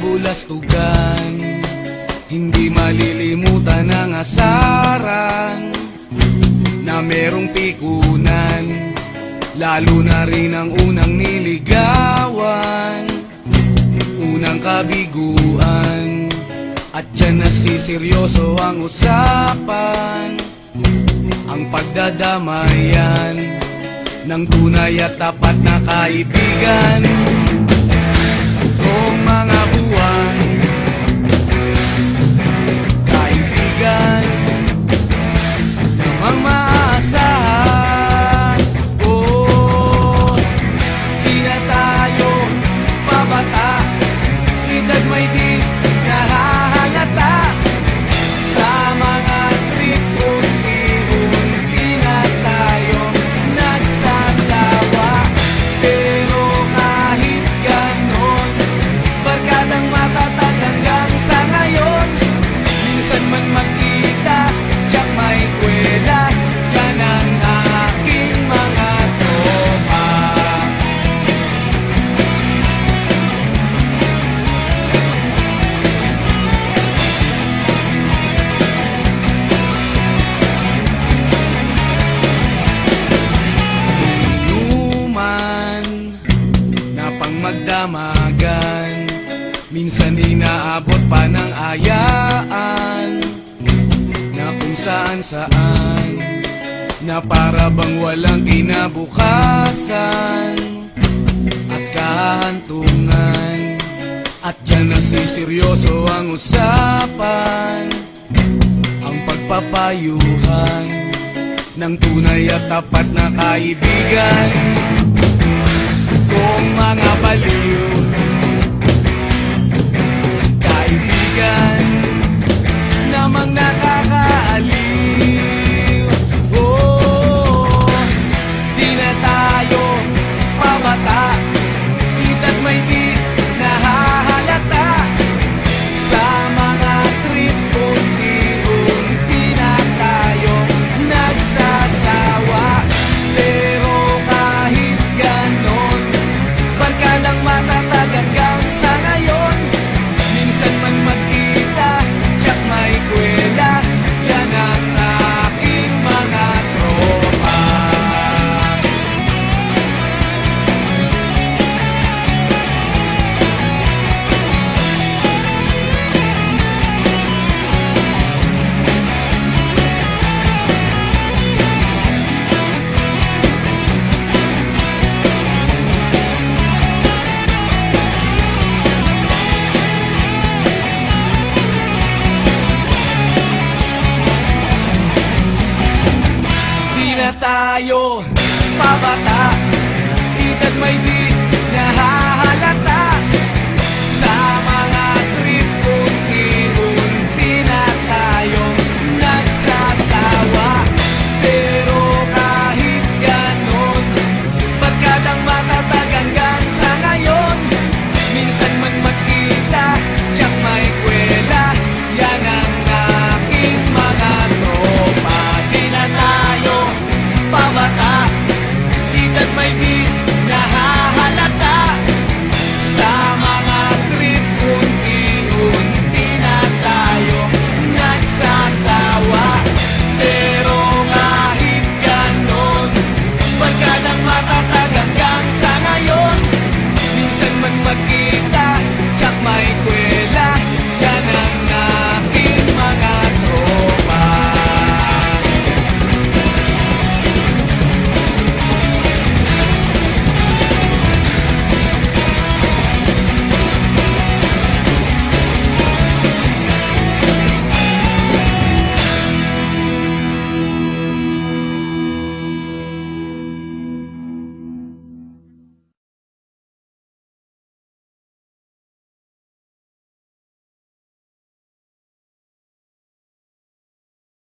kabulastugan. Hindi malilimutan ang asaran na merong pikunan, lalo na rin ang unang niligawan, unang kabiguan. At dyan nasiseryoso ang usapan, ang pagdadamayan ng tunay at tapat na kaibigan. Kung mga buwan, kaibigan namang maaasahan. Oh, di na tayo pabata, edad may di nahahalata. Sa mga trip, unti-unti na tayo nagsasawa. Pero kahit ganon, barkadang matatag hanggang sa ngayon. Minsan man magkita, tiyak may kwela, yan ang aking mga tropa. Inuman na pang magdamagan, minsan inaabot pa ng ayaan, na kung saan-saan, na para bang walang kinabukasan at kahantungan. At dyan nasiseryoso ang usapan, ang pagpapayuhan ng tunay at tapat na kaibigan. Kung mga baliw, kaibigan namang nakakaaliw. Oh, di na tayo pabata, edad may di nahahalata. Sa mga trip, unti-unti na tayo nagsasawa. Pero kahit ganon, barkadang matatag hanggang sa ngayon. Minsan man magkita, tiyak may kwela, yan ang aking mga tropa. Di na tayo pabata, edad may di